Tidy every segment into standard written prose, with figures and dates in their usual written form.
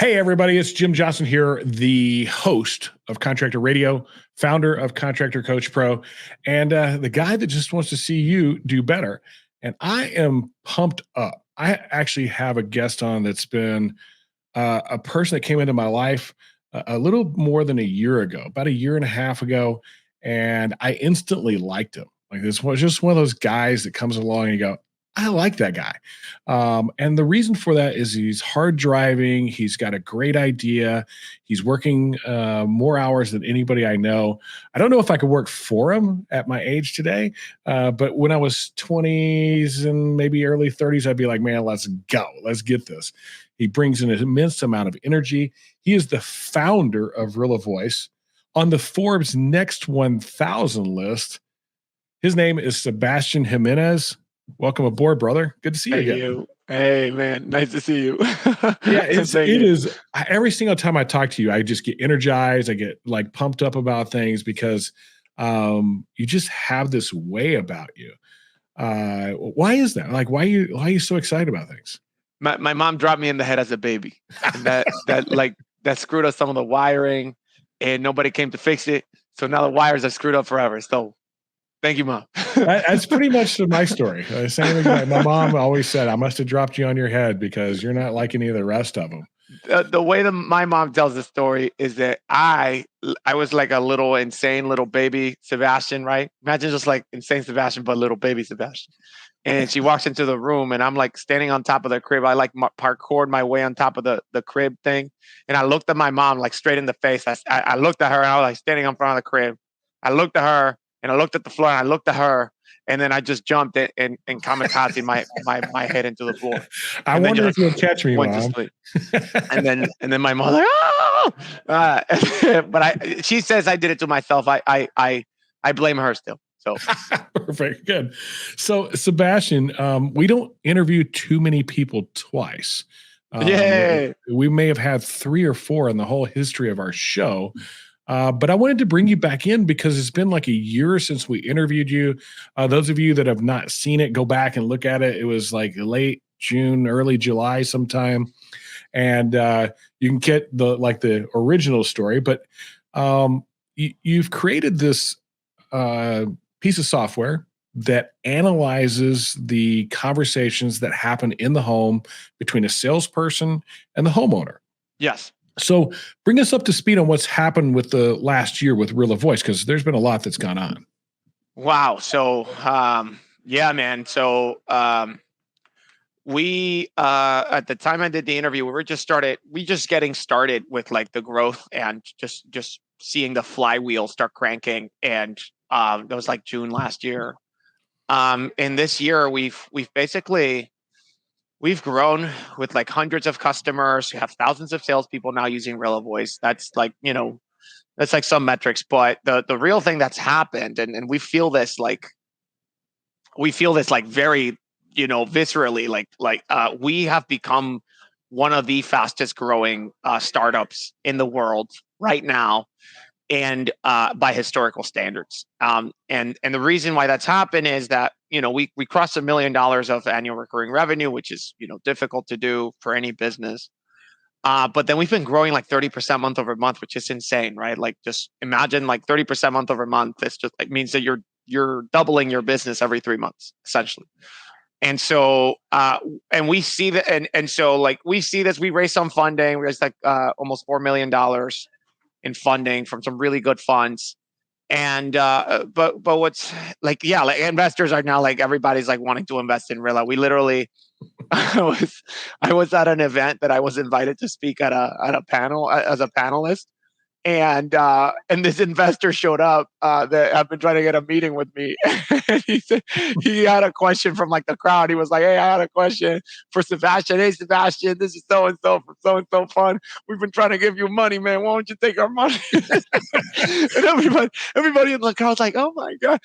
Hey, everybody, it's Jim Johnson here, the host of Contractor Radio, founder of Contractor Coach Pro, and the guy that just wants to see you do better. And I am pumped up. I actually have a guest on that's been a person that came into my life a little more than a year ago, about a year and a half ago, and I instantly liked him. Like, this was just one of those guys that comes along and you go, I like that guy. And the reason for that is he's hard driving. He's got a great idea. He's working more hours than anybody I know. I don't know if I could work for him at my age today, but when I was 20s and maybe early 30s, I'd be like, man, let's go. Let's get this. He brings an immense amount of energy. He is the founder of Rilla Voice on the Forbes Next 1000 list. His name is Sebastian Jimenez. Welcome aboard, brother. Good to see you again. Hey, man. Nice to see you. Yeah, it is. Every single time I talk to you, I just get energized. I get like pumped up about things because you just have this way about you. Why is that? Like, why are you so excited about things? My mom dropped me in the head as a baby. And that screwed up some of the wiring, and nobody came to fix it. So now the wires are screwed up forever. So thank you, Mom. That's pretty much my story. Same thing. My mom always said, I must have dropped you on your head because you're not like any of the rest of them. The way that my mom tells the story is that I was like a little insane little baby Sebastian, right? Imagine just like insane Sebastian, but little baby Sebastian. And she walks into the room and I'm like standing on top of the crib. I like parkoured my way on top of the crib thing. And I looked at my mom like straight in the face. I looked at her and I was like standing in front of the crib. I looked at her and I looked at the floor and I looked at her. And then I just jumped and kamikaze my head into the floor. I wonder if you'll catch me, Mom. and then my mother, oh! But she says I did it to myself. I blame her still. So perfect, good. So Sebastian, we don't interview too many people twice. We may have had 3 or 4 in the whole history of our show. But I wanted to bring you back in because it's been like a year since we interviewed you. Those of you that have not seen it, go back and look at it. It was like late June, early July sometime. And you can get the original story. But you've created this piece of software that analyzes the conversations that happen in the home between a salesperson and the homeowner. Yes. So bring us up to speed on what's happened with the last year with Rilla Voice, because there's been a lot that's gone on. Wow. So, yeah, man. So we, at the time I did the interview, we just getting started with like the growth and just seeing the flywheel start cranking. And that was like June last year. And this year we've grown with like hundreds of customers. We have thousands of salespeople now using Rilla Voice. That's like, that's like some metrics, but the real thing that's happened, and we feel this like very, viscerally, like we have become one of the fastest growing startups in the world right now. And by historical standards. And the reason why that's happened is that, we crossed $1 million of annual recurring revenue, which is, difficult to do for any business. But then we've been growing like 30% month over month, which is insane, right? Like just imagine like 30% month over month. It's just like means that you're doubling your business every 3 months, essentially. And so, and we see that, and so like we see this, we raised some funding. We raised like almost $4 million in funding from some really good funds. And but what's like, yeah, like investors are now like everybody's like wanting to invest in Rilla. We literally I was at an event that I was invited to speak at a panel as a panelist. And this investor showed up that I've been trying to get a meeting with me. And he said he had a question from like the crowd. He was like, "Hey, I had a question for Sebastian. Hey, Sebastian, this is so and so from so and so fund. We've been trying to give you money, man. Why don't you take our money?" And everybody in the crowd was like, "Oh my god!"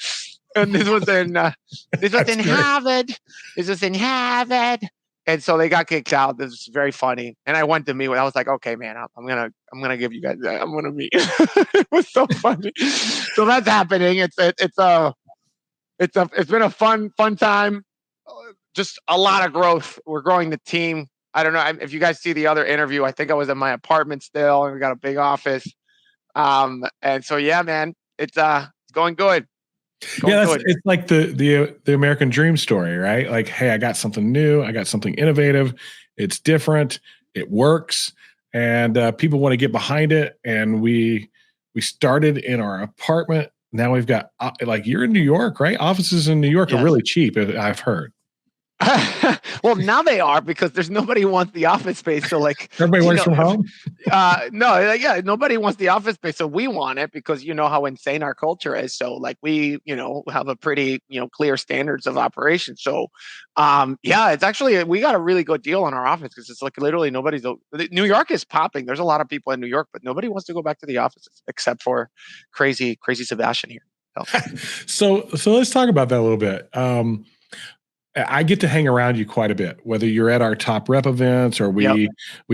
And this was in Harvard. This was in Harvard. And so they got kicked out. This was very funny. And I went to meet with. I was like, "Okay, man, I'm gonna give you guys. I'm gonna meet." It was so funny. So that's happening. It's been a fun time. Just a lot of growth. We're growing the team. I don't know if you guys see the other interview. I think I was in my apartment still, and we got a big office. And so yeah, man, it's going good. It's like the American dream story, right? Like, hey, I got something new, I got something innovative, it's different, it works, and people want to get behind it. And we started in our apartment. Now we've got like, you're in New York, right? Offices in New York are really cheap, I've heard. Well, now they are, because there's nobody who wants the office space. So like everybody works from home. No, yeah, nobody wants the office space. So we want it, because you know how insane our culture is. So like we, have a pretty, clear standards of operation. So, yeah, it's actually, we got a really good deal on our office, because it's like literally New York is popping. There's a lot of people in New York, but nobody wants to go back to the offices except for crazy Sebastian here. So let's talk about that a little bit. I get to hang around you quite a bit, whether you're at our top rep events or we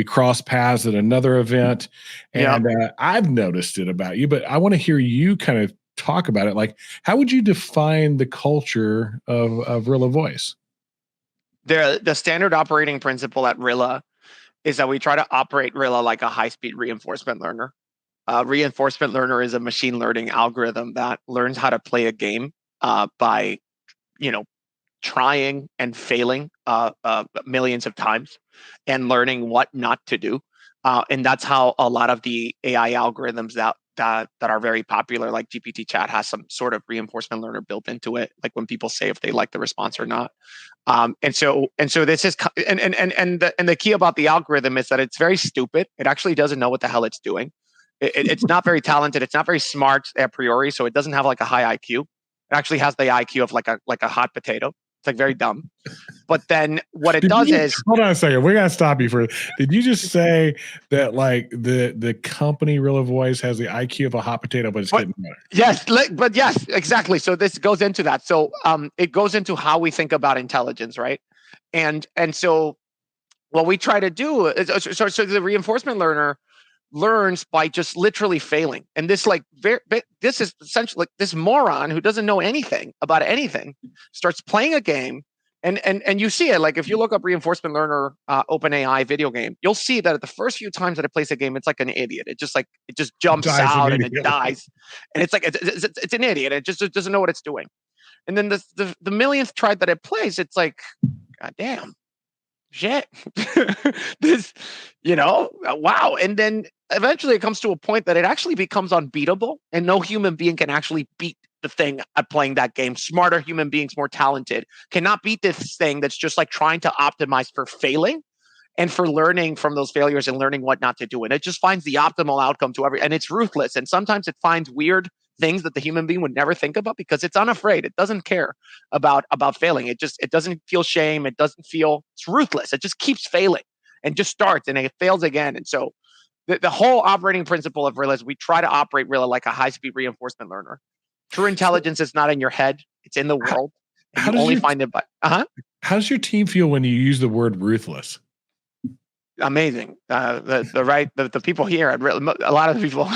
cross paths at another event. And I've noticed it about you, but I want to hear you kind of talk about it. Like, how would you define the culture of Rilla Voice? The standard operating principle at Rilla is that we try to operate Rilla like a high-speed reinforcement learner. Reinforcement learner is a machine learning algorithm that learns how to play a game by, trying and failing millions of times and learning what not to do. And that's how a lot of the AI algorithms that are very popular, like GPT chat, has some sort of reinforcement learner built into it, like when people say if they like the response or not. And so this is and the key about the algorithm is that it's very stupid. It actually doesn't know what the hell it's doing. It's not very talented. It's not very smart a priori. So it doesn't have like a high IQ. It actually has the IQ of like a hot potato. It's like very dumb. But then what it does is, hold on a second. We gotta stop you for. Did you just say that like the company Rilla Voice has the IQ of a hot potato, but it's getting better? Yes, but yes, exactly. So this goes into that. So it goes into how we think about intelligence, right? And so what we try to do is, so the reinforcement learner learns by just literally failing. And this this is essentially like this moron who doesn't know anything about anything starts playing a game. And you see it, like if you look up reinforcement learner OpenAI video game, you'll see that at the first few times that it plays a game, it's like an idiot. It just jumps out and it dies. And it's like it's an idiot. It just doesn't know what it's doing. And then the millionth try that it plays, it's like, God damn. Shit. This, wow. And then eventually it comes to a point that it actually becomes unbeatable, and no human being can actually beat the thing at playing that game. Smarter human beings, more talented, cannot beat this thing that's just like trying to optimize for failing and for learning from those failures and learning what not to do. And it just finds the optimal outcome and it's ruthless. And sometimes it finds weird things that the human being would never think about, because it's unafraid. It doesn't care about failing. It doesn't feel shame. It's ruthless. It just keeps failing and just starts and it fails again. And so the whole operating principle of Rilla is we try to operate Rilla like a high-speed reinforcement learner. True intelligence is not in your head. It's in the world. And you only find it by, How does your team feel when you use the word ruthless? Amazing. The people here at Rilla, a lot of people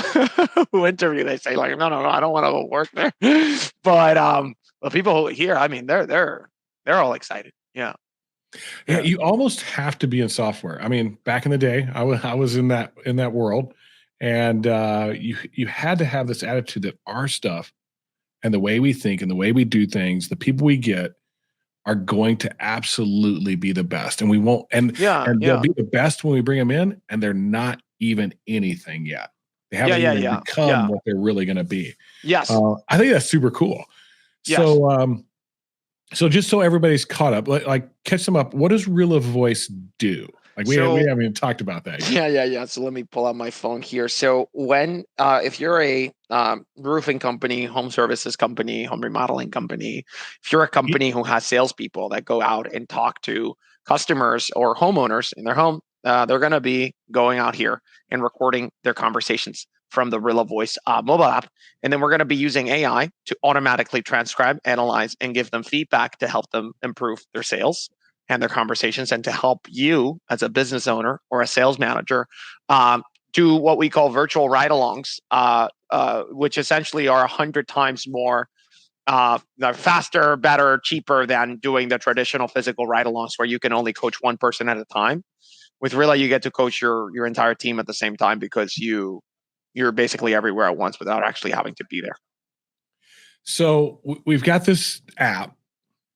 who interview, they say like, no, I don't want to work there. But the people here, I mean, they're all excited. Yeah. Yeah, you almost have to be in software. I mean, back in the day, I was in that world, and you had to have this attitude that our stuff and the way we think and the way we do things, the people we get are going to absolutely be the best, and we won't. And they'll be the best when we bring them in, and they're not even anything yet. They haven't even become what they're really going to be. Yes, I think that's super cool. Yes. So just so everybody's caught up, like catch them up. What does Rilla Voice do? Like we haven't even talked about that yet. Yeah. So let me pull out my phone here. So when if you're a roofing company, home services company, home remodeling company, if you're a company who has salespeople that go out and talk to customers or homeowners in their home, they're going to be going out here and recording their conversations from the Rilla Voice mobile app. And then we're going to be using AI to automatically transcribe, analyze, and give them feedback to help them improve their sales and their conversations, and to help you as a business owner or a sales manager do what we call virtual ride-alongs, which essentially are 100 times more faster, better, cheaper than doing the traditional physical ride-alongs where you can only coach one person at a time. With Rilla, you get to coach your entire team at the same time because you're basically everywhere at once without actually having to be there. So we've got this app.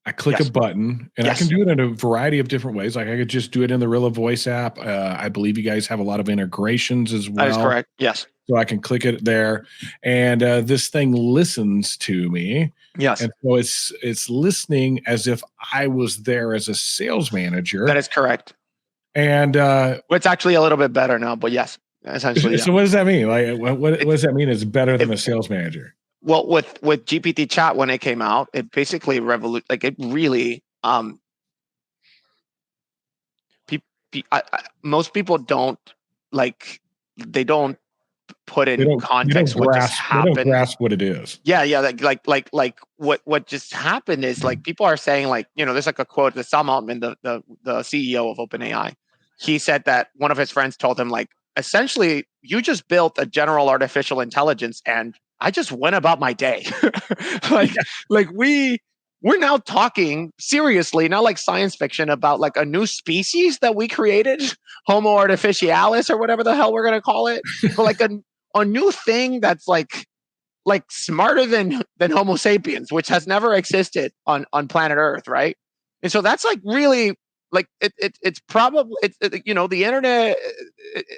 I click a button, and I can do it in a variety of different ways. Like I could just do it in the Rilla Voice app. I believe you guys have a lot of integrations as well. That is correct. Yes. So I can click it there, and this thing listens to me. Yes. And so it's listening as if I was there as a sales manager. That is correct. And it's actually a little bit better now, but yes, essentially. So what does that mean? Like, what does that mean? It's better than a sales manager. Well, with GPT chat, when it came out, it basically it really, most people don't they don't put in context what just happened. They don't grasp what it is. Yeah. Like what just happened is like people are saying there's like a quote that Sam Altman, the CEO of OpenAI, he said that one of his friends told him essentially you just built a general artificial intelligence and I just went about my day. We're now talking seriously, not like science fiction, about like a new species that we created, Homo artificialis or whatever the hell we're gonna call it, but like a new thing that's like smarter than Homo sapiens, which has never existed on planet Earth, right? And so that's like really it's probably the internet,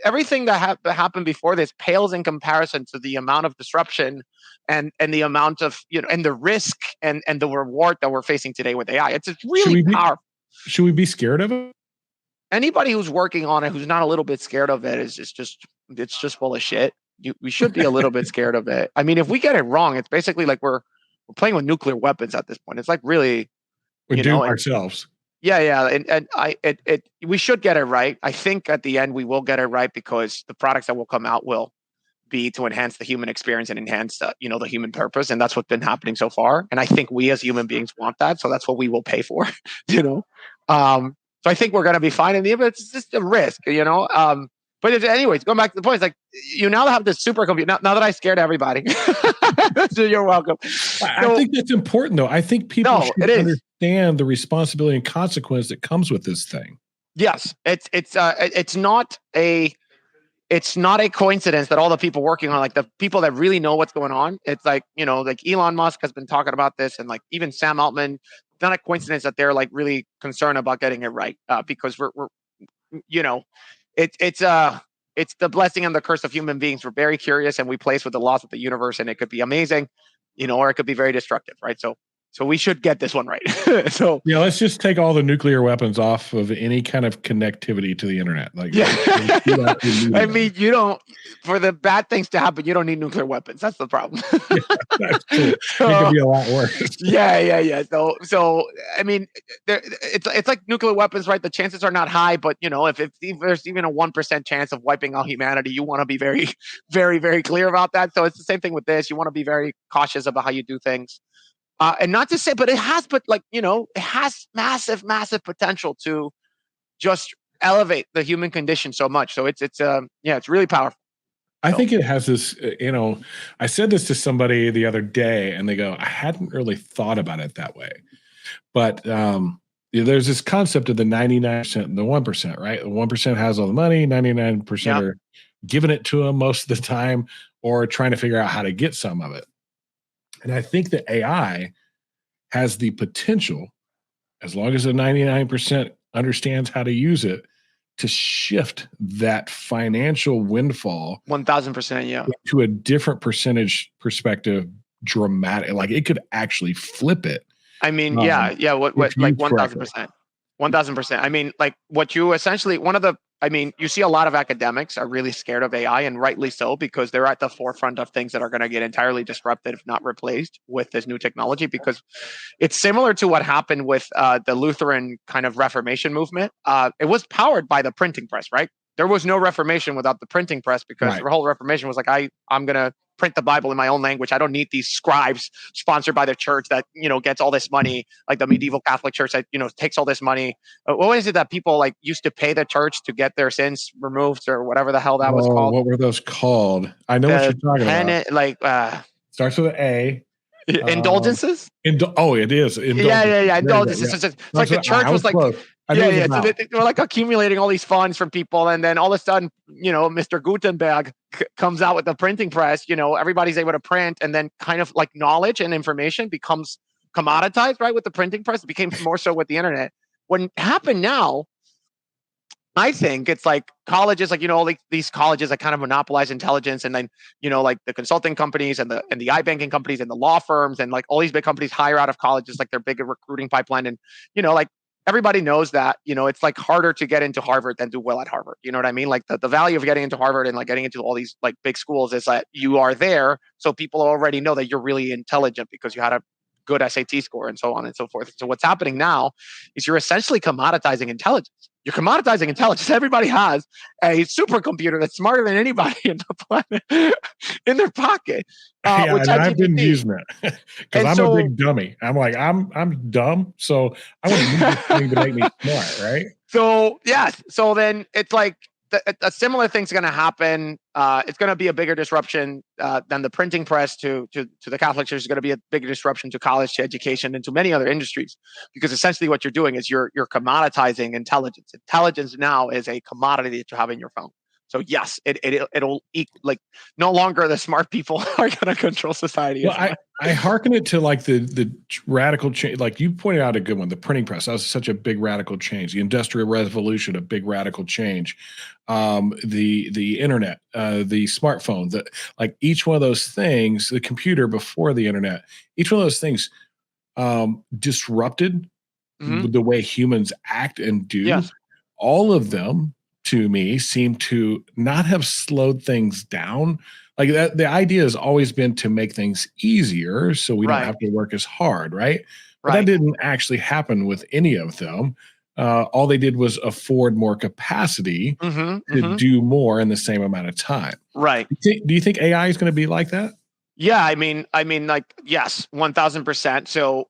everything that happened before this pales in comparison to the amount of disruption and the amount of and the risk and the reward that we're facing today with AI. It's really powerful. Should we be scared of it? Anybody who's working on it who's not a little bit scared of it is just full of shit. We should be a little bit scared of it. I mean, if we get it wrong, it's basically like we're playing with nuclear weapons at this point. It's like really we're doing ourselves. Yeah, and we should get it right. I think at the end we will get it right because the products that will come out will be to enhance the human experience and enhance the human purpose, and that's what's been happening so far. And I think we as human beings want that, so that's what we will pay for. So I think we're gonna be fine in the end, but it's just a risk, But anyways, going back to the point, it's like you now have this supercomputer. Now that I scared everybody, so you're welcome. I think that's important, though. I think people should understand the responsibility and consequence that comes with this thing. Yes, it's not a coincidence that all the people working on, like the people that really know what's going on, it's like Elon Musk has been talking about this, and like even Sam Altman. It's not a coincidence that they're like really concerned about getting it right because we're it's the blessing and the curse of human beings. We're very curious and we place with the laws of the universe, and it could be amazing, or it could be very destructive, right? So we should get this one right. So yeah, let's just take all the nuclear weapons off of any kind of connectivity to the internet. I mean, you don't, for the bad things to happen, you don't need nuclear weapons. That's the problem. That's true. It could be a lot worse. Yeah. So I mean, it's like nuclear weapons, right? The chances are not high, but if there's even a 1% chance of wiping out humanity, you want to be very, very, very clear about that. So it's the same thing with this. You want to be very cautious about how you do things. And not to say, but it has massive, massive potential to just elevate the human condition so much. So it's really powerful. I think it has this, I said this to somebody the other day and they go, I hadn't really thought about it that way. But there's this concept of the 99% and the 1%, right? The 1% has all the money, 99% are giving it to them most of the time or trying to figure out how to get some of it. And I think that AI has the potential, as long as the 99% understands how to use it, to shift that financial windfall 1,000%, to a different percentage perspective, dramatic. Like it could actually flip it. I mean, what like 1,000%. 1,000%. I mean, like what you essentially, you see a lot of academics are really scared of AI, and rightly so, because they're at the forefront of things that are going to get entirely disrupted, if not replaced, with this new technology, because it's similar to what happened with the Lutheran kind of Reformation movement. It was powered by the printing press, right? There was no Reformation without the printing press, because the whole Reformation was like, I'm going to print the Bible in my own language. I don't need these scribes sponsored by the church that, gets all this money, like the medieval Catholic church that, takes all this money. What is it that people like used to pay the church to get their sins removed or whatever the hell that was called? What were those called? I know what you're talking about. Starts with an A. Indulgences? It is. Yeah. Indulgences. It's like the church was like, Yeah. So they were like accumulating all these funds from people, and then all of a sudden, Mr. Gutenberg comes out with the printing press. Everybody's able to print, and then kind of like knowledge and information becomes commoditized, right? With the printing press, it became more so with the internet. What happened now, I think it's like colleges, like these colleges that kind of monopolize intelligence, and then like the consulting companies and the iBanking companies and the law firms and like all these big companies hire out of colleges like their big recruiting pipeline, and like everybody knows that it's like harder to get into Harvard than do well at Harvard. You know what I mean? Like the value of getting into Harvard and like getting into all these like big schools is that you are there, so people already know that you're really intelligent because you had a good SAT score and so on and so forth. So what's happening now is you're essentially commoditizing intelligence. You're commoditizing intelligence. Everybody has a supercomputer that's smarter than anybody in the planet in their pocket. And I've been using it because I'm a big dummy. I'm like, I'm dumb, so I want to use this thing to make me smart, right? So yes. So then it's like a similar thing's going to happen. It's going to be a bigger disruption than the printing press to the Catholic Church. Is going to be a bigger disruption to college, to education, and to many other industries, because essentially what you're doing is you're commoditizing intelligence. Intelligence now is a commodity that you have in your phone. So yes, it'll like no longer the smart people are going to control society. Well, I hearken it to like the radical change. Like you pointed out a good one, the printing press. That was such a big radical change. The Industrial Revolution, a big radical change. The internet, the smartphone, like each one of those things, the computer before the internet, each one of those things disrupted the way humans act and do. Yes. All of them, to me, seem to not have slowed things down. Like that, the idea has always been to make things easier so we don't have to work as hard, right? But that didn't actually happen with any of them. All they did was afford more capacity to do more in the same amount of time. Right. Do you think AI is going to be like that? Yeah, I mean, like, yes, 1000%. So,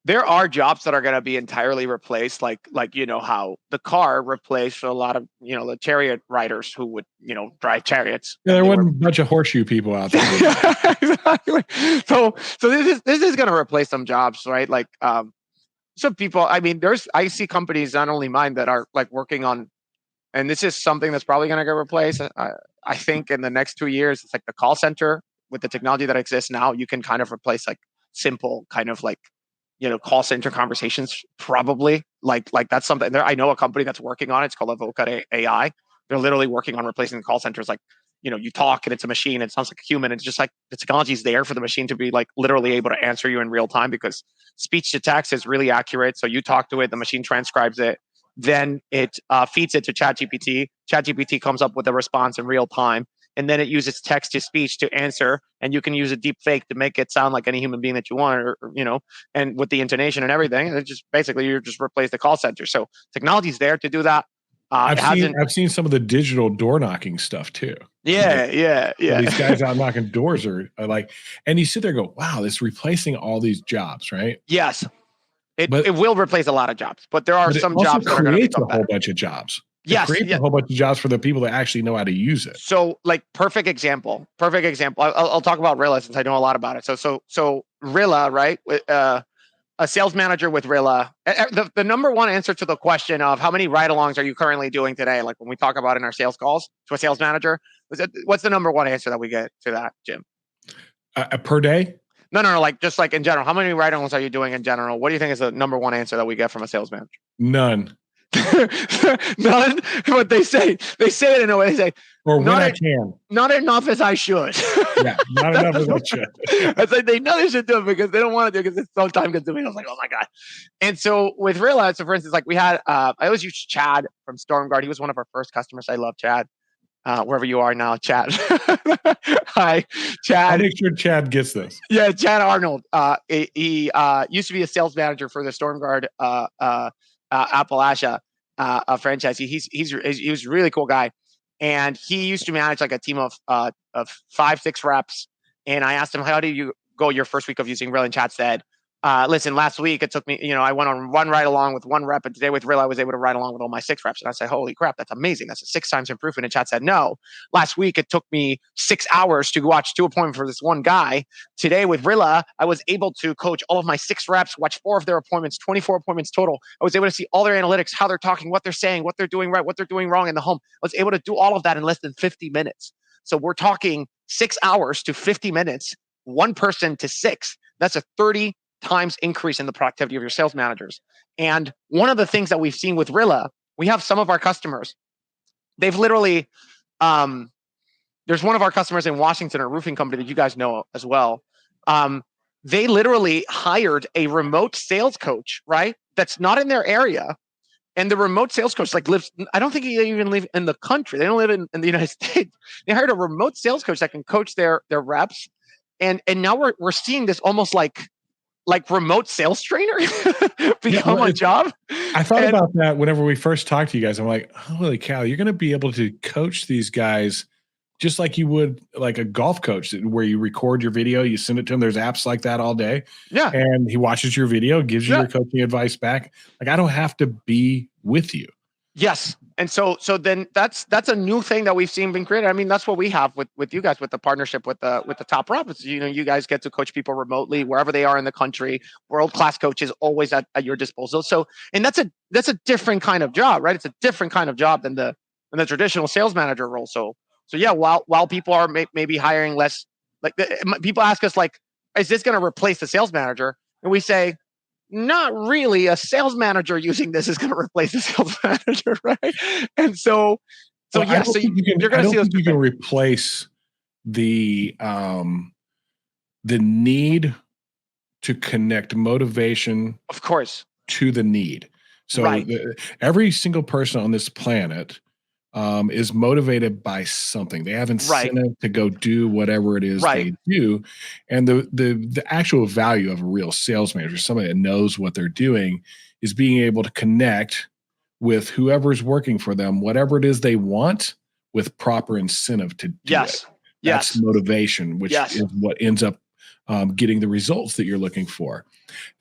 there are jobs that are going to be entirely replaced, like how the car replaced a lot of the chariot riders who would drive chariots. Yeah, there wasn't a bunch of horseshoe people out there. Exactly. So this is going to replace some jobs, right? Like some people. I mean, I see companies, not only mine, that are like working on, and this is something that's probably going to get replaced. I think in the next 2 years, it's like the call center with the technology that exists now. You can kind of replace like simple kind of like call center conversations, probably like that's something there. I know a company that's working on it. It's called Evoca AI. They're literally working on replacing the call centers. Like, you talk and it's a machine. It sounds like a human. It's just like the technology is there for the machine to be like literally able to answer you in real time, because speech to text is really accurate. So you talk to it, the machine transcribes it, then it feeds it to ChatGPT. ChatGPT comes up with a response in real time. And then it uses text to speech to answer, and you can use a deep fake to make it sound like any human being that you want, or and with the intonation and everything. And it just basically you just replace the call center. So technology's there to do that. I've seen some of the digital door knocking stuff too. Yeah. These guys out knocking doors are like, and you sit there and go, wow, this is replacing all these jobs, right? Yes, it will replace a lot of jobs, but there are some jobs that are going to become a whole bunch of jobs. Yes, create a whole bunch of jobs for the people that actually know how to use it. So, like, perfect example. I'll talk about Rilla since I know a lot about it. So Rilla, right? A sales manager with Rilla. The number one answer to the question of how many ride-alongs are you currently doing today, like when we talk about in our sales calls to a sales manager, what's the number one answer that we get to that, Jim? Per day? No. Like just like in general, how many ride-alongs are you doing in general? What do you think is the number one answer that we get from a sales manager? None. None. What they say it in a way. They say, or when I can. Not enough as I should. Yeah, not enough as I should. It's like they know they should do it because they don't want to do it because it's so time consuming. I was like, oh my God. And so with Rilla, so for instance, like we had, I always use Chad from StormGuard. He was one of our first customers. I love Chad. Wherever you are now, Chad. Hi, Chad. I'll make sure Chad gets this. Yeah, Chad Arnold. He used to be a sales manager for the StormGuard Appalachia franchise. He was a really cool guy, and he used to manage like a team of 5-6 reps. And I asked him, how do you go your first week of using Rilla? And Chad said, listen, last week it took me, I went on one ride along with one rep, and today with Rilla, I was able to ride along with all my 6 reps. And I said, holy crap, that's amazing. That's a 6 times improvement. And chat said, no, last week it took me 6 hours to watch 2 appointments for this one guy. Today with Rilla, I was able to coach all of my 6 reps, watch 4 of their appointments, 24 appointments total. I was able to see all their analytics, how they're talking, what they're saying, what they're doing right, what they're doing wrong in the home. I was able to do all of that in less than 50 minutes. So we're talking 6 hours to 50 minutes, 1 person to 6. That's a 30 times increase in the productivity of your sales managers. And one of the things that we've seen with Rilla, we have some of our customers, they've literally, there's one of our customers in Washington, a roofing company that you guys know as well. They literally hired a remote sales coach, right? That's not in their area. And the remote sales coach lives, I don't think he even live in the country. They don't live in the United States. They hired a remote sales coach that can coach their reps. And now we're seeing this almost like remote sales trainer become a job. I thought about that whenever we first talked to you guys. I'm like, holy cow, you're going to be able to coach these guys just like you would like a golf coach, where you record your video, you send it to him. There's apps like that all day. Yeah. And he watches your video, gives you your coaching advice back. Like, I don't have to be with you. Yes. And so then that's a new thing that we've seen being created. I mean, that's what we have with you guys, with the partnership with the top reps. You guys get to coach people remotely wherever they are in the country. World-class coaches always at your disposal. So, and that's a different kind of job, right? It's a different kind of job than the traditional sales manager role. So yeah, while people are maybe hiring less, people ask us is this going to replace the sales manager? And we say, not really. A sales manager using this is going to replace the sales manager, right? And so you're going to see those. You can replace the need to connect motivation, of course, to the need. So every single person on this planet is motivated by something. They have incentive to go do whatever it is they do. And the actual value of a real sales manager, somebody that knows what they're doing, is being able to connect with whoever's working for them, whatever it is they want, with proper incentive to do it. That's motivation, which is what ends up getting the results that you're looking for.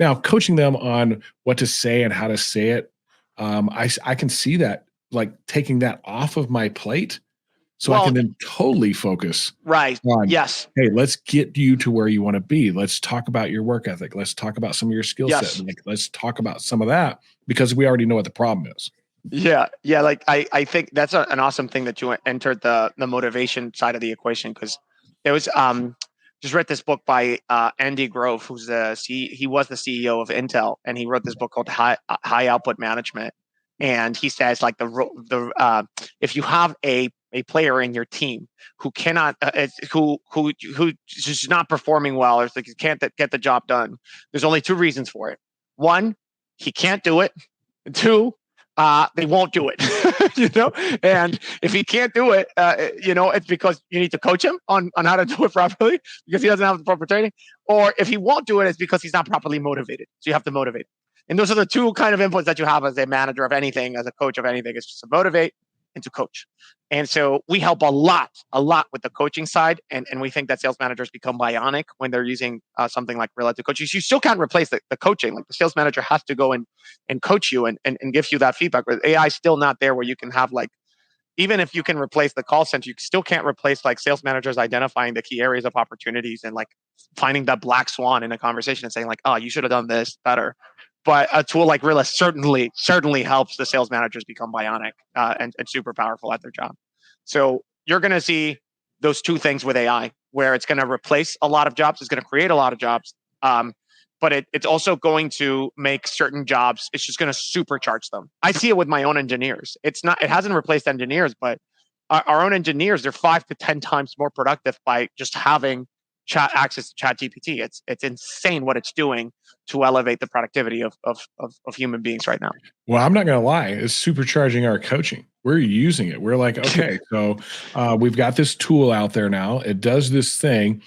Now, coaching them on what to say and how to say it, I can see that, like taking that off of my plate, so I can then totally focus on, hey, let's get you to where you want to be. Let's talk about your work ethic. Let's talk about some of your skill set. Let's talk about some of that, because we already know what the problem is. Yeah. I think that's an awesome thing that you entered the motivation side of the equation, because it was just read this book by Andy Grove, who's he was the CEO of Intel, and he wrote this book called High Output Management. And he says, if you have a player in your team who cannot, who's just not performing well, or can't get the job done, there's only 2 reasons for it. 1, he can't do it. 2, they won't do it. And if he can't do it, it's because you need to coach him on how to do it properly, because he doesn't have the proper training. Or if he won't do it, it's because he's not properly motivated. So you have to motivate him. And those are the 2 kind of inputs that you have as a manager of anything, as a coach of anything. It's just to motivate and to coach. And so we help a lot with the coaching side. And we think that sales managers become bionic when they're using something like Rilla to coach you. You still can't replace the coaching. Like, the sales manager has to go and coach you and give you that feedback. But AI is still not there where you can have, even if you can replace the call center, you still can't replace sales managers identifying the key areas of opportunities and finding that black swan in a conversation and saying oh, you should have done this better. But a tool like Rilla certainly helps the sales managers become bionic and super powerful at their job. So you're going to see those 2 things with AI, where it's going to replace a lot of jobs, it's going to create a lot of jobs, but it's also going to make certain jobs, it's just going to supercharge them. I see it with my own engineers. It hasn't replaced engineers, but our own engineers, they're 5 to 10 times more productive by just having access to ChatGPT. It's insane what it's doing to elevate the productivity of human beings right now. Well, I'm not going to lie. It's supercharging our coaching. We're using it. We're like, okay, so we've got this tool out there now. It does this thing.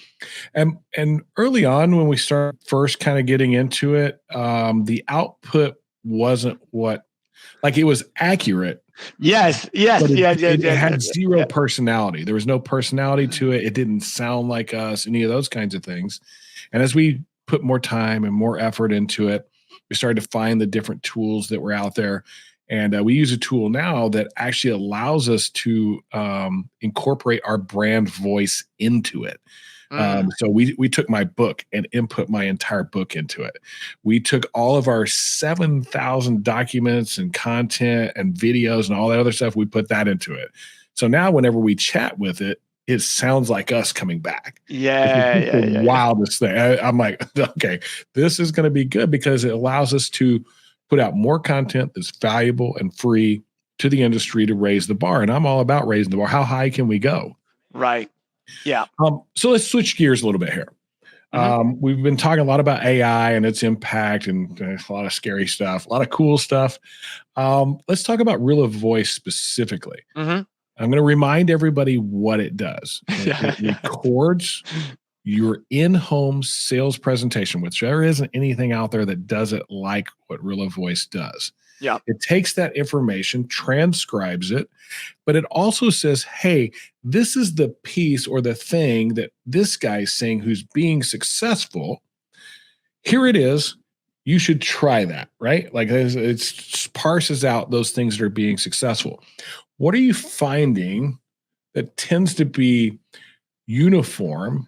And early on, when we start first kind of getting into it, the output wasn't it was accurate. Yes. It had zero personality. There was no personality to it. It didn't sound like us, any of those kinds of things. And as we put more time and more effort into it. We started to find the different tools that were out there. And we use a tool now that actually allows us to incorporate our brand voice into it. So we took my book and input my entire book into it. We took all of our 7,000 documents and content and videos and all that other stuff. We put that into it. So now whenever we chat with it, it sounds like us coming back. Yeah. Wildest thing. I'm like, okay, this is going to be good because it allows us to put out more content that's valuable and free to the industry to raise the bar. And I'm all about raising the bar. How high can we go? Right. Yeah. So let's switch gears a little bit here. We've been talking a lot about AI and its impact and a lot of scary stuff, a lot of cool stuff. Let's talk about Rilla Voice specifically. I'm going to remind everybody what it does. It records your in-home sales presentation, which there isn't anything out there that does it like what Rilla Voice does. Yeah. It takes that information, transcribes it, but it also says, hey, this is the piece or the thing that this guy's saying who's being successful. Here it is. You should try that, right? Like it parses out those things that are being successful. What are you finding that tends to be uniform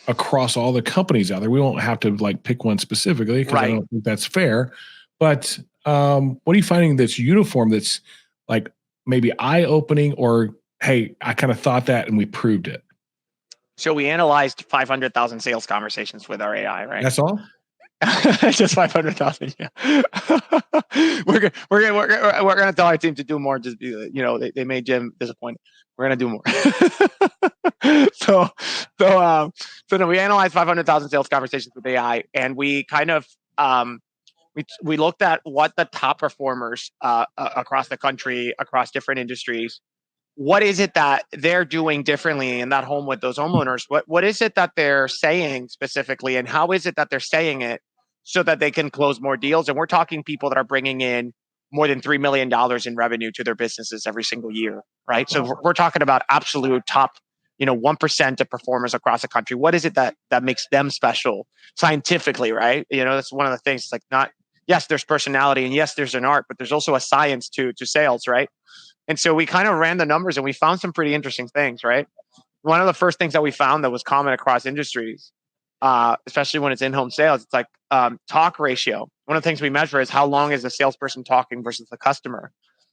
across all the companies out there? We won't have to like pick one specifically because I don't think that's fair. But what are you finding that's uniform that's like maybe eye-opening or, hey, I kind of thought that and we proved it? So we analyzed 500,000 sales conversations with our AI, right? That's all? Just 500,000. Yeah. we're gonna tell our team to do more. Just be, they made Jim disappointed. We're gonna do more. So no, we analyzed 500,000 sales conversations with AI, and we kind of we looked at what the top performers across the country, across different industries. What is it that they're doing differently in that home with those homeowners? What is it that they're saying specifically, and how is it that they're saying it so that they can close more deals? And we're talking people that are bringing in more than $3 million in revenue to their businesses every single year, right? So we're talking about absolute top, 1% of performers across the country. What is it that makes them special scientifically, right? That's one of the things. It's like yes, there's personality, and yes, there's an art, but there's also a science to sales, right? And so we kind of ran the numbers and we found some pretty interesting things, right? One of the first things that we found that was common across industries, especially when it's in-home sales, it's like talk ratio. One of the things we measure is how long is the salesperson talking versus the customer.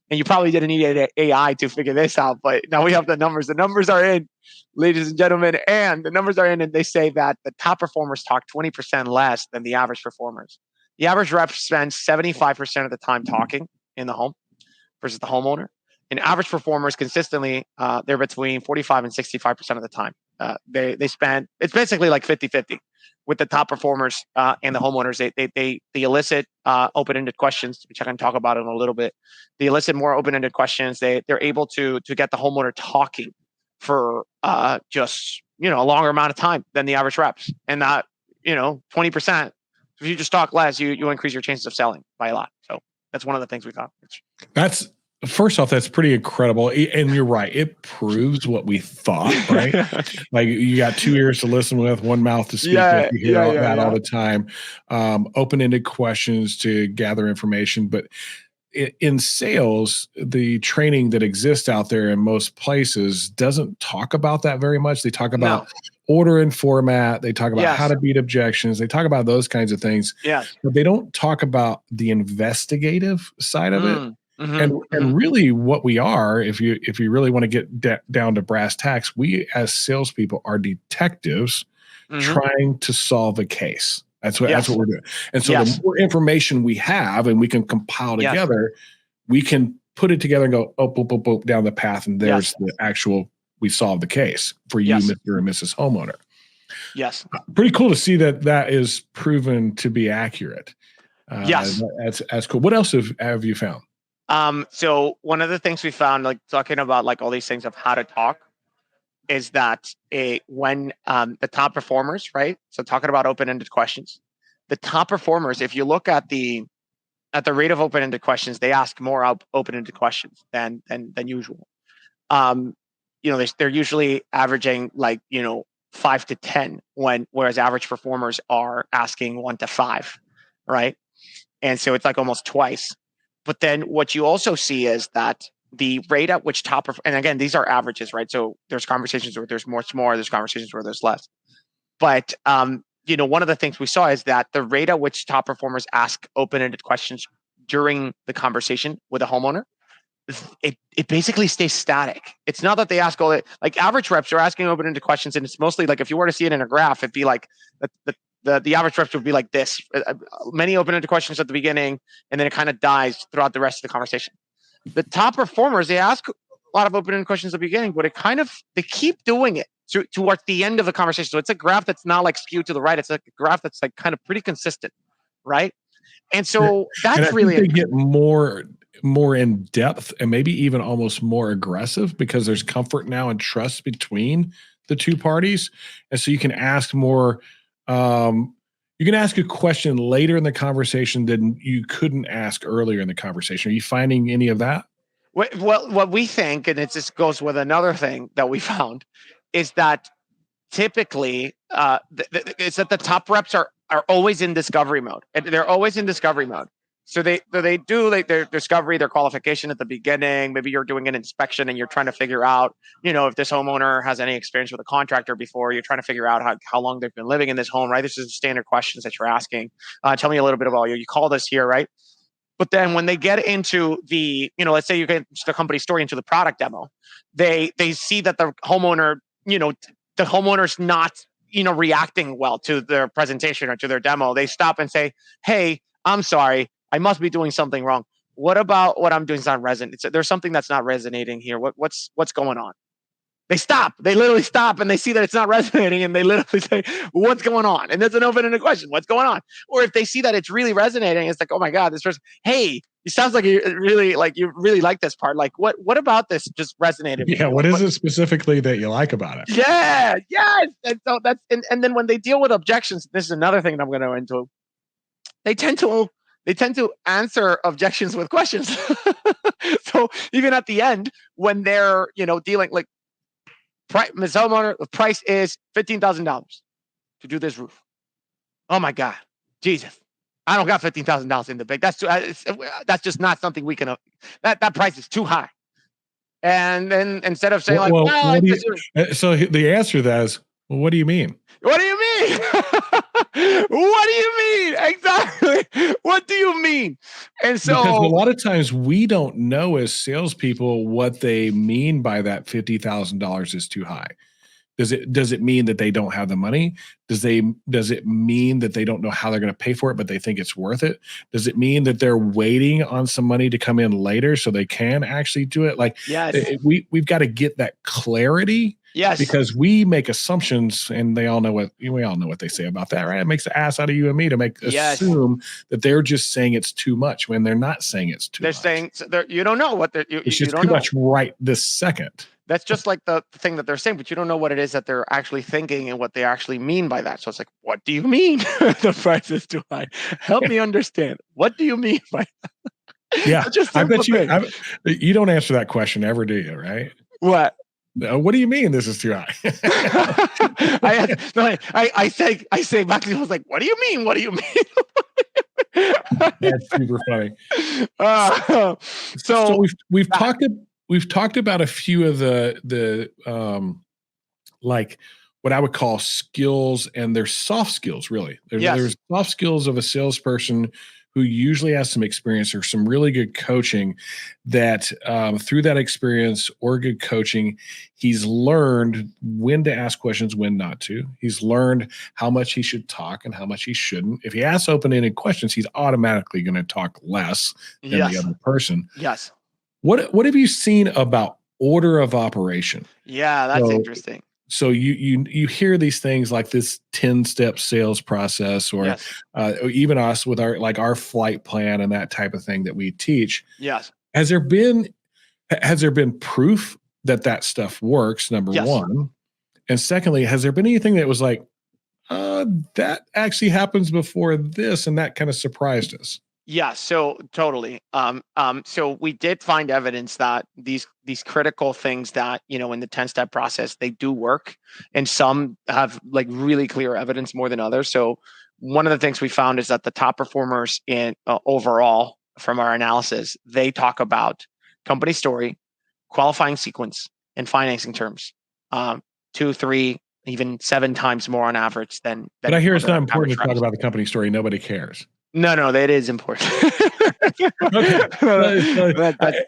And you probably didn't need AI to figure this out, but now we have the numbers. The numbers are in, ladies and gentlemen, and the numbers are in, and they say that the top performers talk 20% less than the average performers. The average rep spends 75% of the time talking in the home versus the homeowner. And average performers consistently, they're between 45 and 65% of the time. They spend, it's basically like 50-50 with the top performers and the homeowners. They elicit open-ended questions, which I can talk about in a little bit. They elicit more open-ended questions. They're able to get the homeowner talking for just, a longer amount of time than the average reps. And that, 20%, if you just talk less, you increase your chances of selling by a lot. So that's one of the things we thought. First off, that's pretty incredible. And you're right. It proves what we thought, right? Like you got 2 ears to listen with, one mouth to speak with. You hear that all the time. Open-ended questions to gather information. But in sales, the training that exists out there in most places doesn't talk about that very much. They talk about order and format. They talk about how to beat objections. They talk about those kinds of things. Yes. But they don't talk about the investigative side of it. And really what we are, if you really want to get down to brass tacks, we as salespeople are detectives trying to solve a case. That's what we're doing. And so the more information we have and we can compile together, we can put it together and go, boop, boop, boop, down the path. And there's the actual, we solved the case for you, Mr. and Mrs. Homeowner. Yes. Pretty cool to see that is proven to be accurate. That's cool. What else have you found? So one of the things we found, like talking about like all these things of how to talk, is that when the top performers, right? So talking about open-ended questions, the top performers, if you look at the rate of open-ended questions, they ask more open-ended questions than usual. They're usually averaging like 5 to 10, whereas average performers are asking 1 to 5, right? And so it's like almost twice. But then what you also see is that the rate at which and again, these are averages, right? So there's conversations where there's more, there's conversations where there's less. But one of the things we saw is that the rate at which top performers ask open-ended questions during the conversation with a homeowner, it basically stays static. It's not that they ask all like average reps are asking open-ended questions, and it's mostly like if you were to see it in a graph, it'd be like the average reps would be like this: many open-ended questions at the beginning, and then it kind of dies throughout the rest of the conversation. The top performers, they ask a lot of open-ended questions at the beginning, but they keep doing it towards the end of the conversation. So it's a graph that's not like skewed to the right. It's like a graph that's like kind of pretty consistent, right? And so that's really they get more in depth and maybe even almost more aggressive because there's comfort now and trust between the two parties, and so you can ask more. You can ask a question later in the conversation than you couldn't ask earlier in the conversation. Are you finding any of that? Well, what we think, and it just goes with another thing that we found, is that typically it's that the top reps are always in discovery mode. And they're always in discovery mode. So they do like their discovery, their qualification at the beginning. Maybe you're doing an inspection and you're trying to figure out, if this homeowner has any experience with a contractor before. You're trying to figure out how long they've been living in this home, right? This is the standard questions that you're asking. Tell me a little bit about you. You called us here, right? But then when they get into the, let's say you get the company story into the product demo, they see that the homeowner, the homeowner's not, reacting well to their presentation or to their demo. They stop and say, "Hey, I'm sorry. I must be doing something wrong. What about what I'm doing is not resonant? There's something that's not resonating here. What's going on?" They stop. They literally stop and they see that it's not resonating and they literally say, "What's going on?" And there's an open-ended question. What's going on? Or if they see that it's really resonating, it's like, "Oh my God, this person, hey, it sounds like you really like this part. Like what about this just resonated?" Yeah. What is it specifically that you like about it? Yeah. Yes. And so and then when they deal with objections, this is another thing that I'm going to go into. They tend to answer objections with questions. So even at the end, when they're, dealing like, Ms. Homeowner, the price is $15,000 to do this roof. Oh my God, Jesus. I don't got $15,000 in the bank. That's just not something we can, that price is too high. And then instead of saying so the answer to that is, well, what do you mean? What do you mean? What do you mean? Exactly. What do you mean? And so because a lot of times we don't know as salespeople what they mean by that $50,000 is too high. Does it mean that they don't have the money? Does it mean that they don't know how they're going to pay for it, but they think it's worth it? Does it mean that they're waiting on some money to come in later so they can actually do it? Like, yes. We've got to get that clarity. Yes. Because we make assumptions, and we all know what they say about that, right? It makes the ass out of you and me to assume that they're just saying it's too much when they're not saying it's too much. They're saying you don't know what it's just too much right this second. That's just like the thing that they're saying, but you don't know what it is that they're actually thinking and what they actually mean by that. So it's like, what do you mean the price is too high? Help me understand. What do you mean by that? Yeah, I bet you don't answer that question ever, do you? Right? What? What do you mean this is too high? I say back to you, I was like, what do you mean? What do you mean? That's super funny. So we've talked about a few of the like what I would call skills, and there's soft skills, really. There's soft skills of a salesperson who usually has some experience or some really good coaching that through that experience or good coaching, he's learned when to ask questions, when not to. He's learned how much he should talk and how much he shouldn't. If he asks open-ended questions, he's automatically going to talk less than the other person. Yes. What have you seen about order of operation? Yeah, that's interesting. So you hear these things like this 10-step sales process, or even us with our flight plan and that type of thing that we teach. Yes. Has there been proof that stuff works? Number one, and secondly, has there been anything that was like, that actually happens before this, and that kind of surprised us? Yeah, so totally. So we did find evidence that these critical things that, in the 10-step process, they do work, and some have like really clear evidence more than others. So one of the things we found is that the top performers in overall from our analysis, they talk about company story, qualifying sequence, and financing terms. 2, 3, even 7 times more on average than But I hear it's not other important average to talk reps. about the company story. Nobody cares. No, that is important. Okay.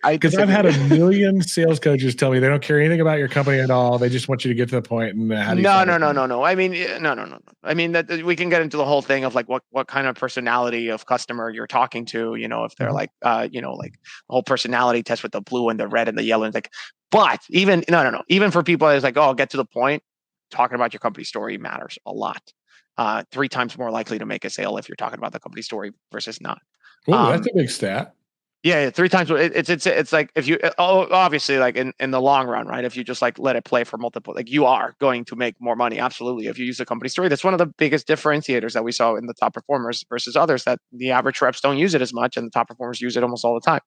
I Because I've had a disagree. million sales coaches tell me they don't care anything about your company at all. They just want you to get to the point. And how do you No. sell it? I mean, no. I mean that we can get into the whole thing of like what kind of personality of customer you're talking to. If they're like like the whole personality test with the blue and the red and the yellow. And like, but even no. Even for people that's like, oh, get to the point. Talking about your company story matters a lot. 3 times more likely to make a sale if you're talking about the company story versus not. Oh, that's a big stat. Yeah, 3 times. It's like if you obviously like in the long run, right? If you just like let it play for multiple, like you are going to make more money. Absolutely. If you use the company story, that's one of the biggest differentiators that we saw in the top performers versus others, that the average reps don't use it as much and the top performers use it almost all the time.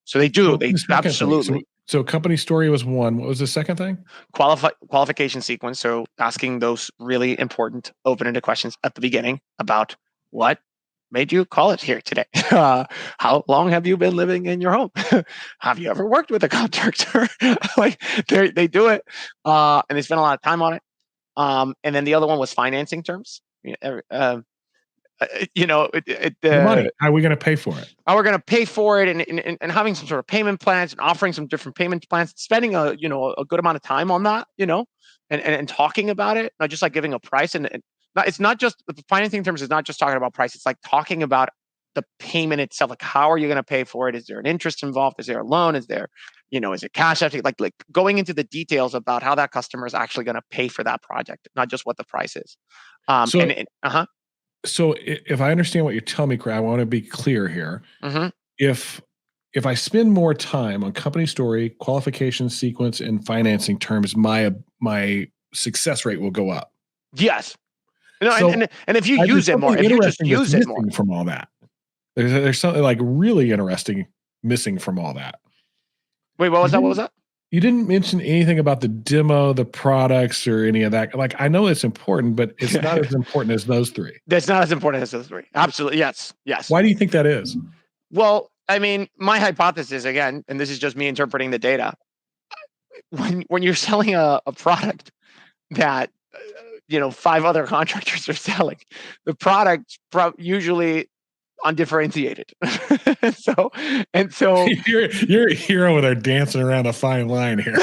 So they do. They absolutely. So company story was one. What was the second thing? Qualification sequence. So asking those really important open-ended questions at the beginning about what made you call it here today. How long have you been living in your home? Have you ever worked with a contractor? Like they do it, and they spend a lot of time on it. And then the other one was financing terms. The money. How are we going to pay for it? How we're going to pay for it, and having some sort of payment plans and offering some different payment plans, spending a good amount of time on that, and talking about it, not just like giving a price. And it's not just the financing terms is not just talking about price. It's like talking about the payment itself. Like, how are you going to pay for it? Is there an interest involved? Is there a loan? Is there, is it cash? Like going into the details about how that customer is actually going to pay for that project, not just what the price is. So if I understand what you're telling me, I want to be clear here. Mm-hmm. If I spend more time on company story, qualification sequence, and financing terms, my success rate will go up. Yes. And if you use it more, if you just use it more from all that, there's something like really interesting missing from all that. Wait, what was that? What was that? You didn't mention anything about the demo, the products, or any of that. Like, I know it's important, but it's not as important as those 3. That's not as important as those 3. Absolutely. Yes. Why do you think that is? Well, I mean, my hypothesis, again, and this is just me interpreting the data. When you're selling a product that 5 other contractors are selling, the product usually undifferentiated. so you're a hero with our dancing around a fine line here.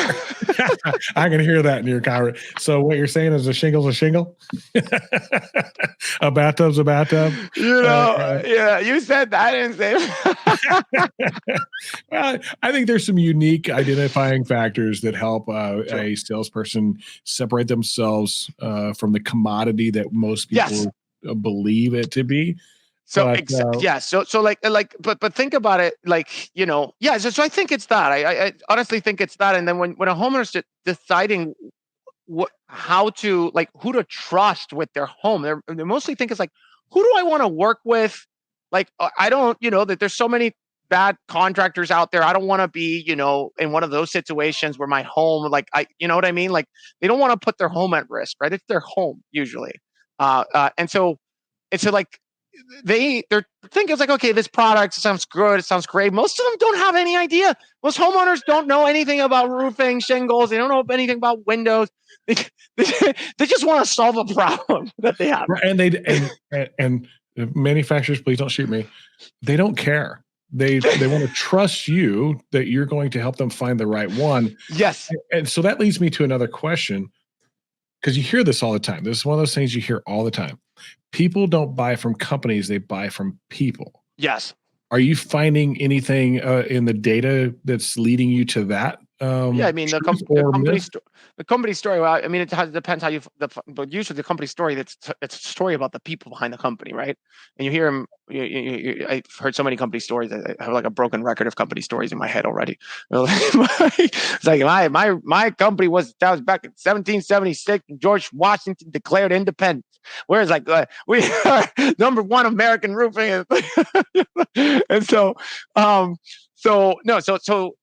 I can hear that in your conversation. So what you're saying is a shingle's a shingle? A bathtub's a bathtub? Yeah, you said that. I didn't say Well, I think there's some unique identifying factors that help a salesperson separate themselves from the commodity that most people believe it to be. So but think about it, like, so I think it's that. I honestly think it's that. And then when a homeowner's deciding how to, like, who to trust with their home, they mostly think it's like, who do I want to work with? Like, I don't, that there's so many bad contractors out there. I don't want to be, in one of those situations where my home, like, you know what I mean? Like, they don't want to put their home at risk, right? It's their home usually. And so it's like, they're thinking, it's like, okay, this product sounds good, it sounds great. Most of them don't have any idea. Most homeowners don't know anything about roofing, shingles. They don't know anything about windows. They just want to solve a problem that they have. And manufacturers, please don't shoot me. They don't care. They want to trust you that you're going to help them find the right one. Yes. And so that leads me to another question, because you hear this all the time. This is one of those things you hear all the time. People don't buy from companies, they buy from people. Yes. Are you finding anything in the data that's leading you to that Yeah, I mean the company story. Well, I mean, depends how you. But usually the company story, it's a story about the people behind the company, right? And you hear them. I've heard so many company stories. I have like a broken record of company stories in my head already. It's like my company that was back in 1776. George Washington declared independence. Whereas like we are number one American roofing, and so no, so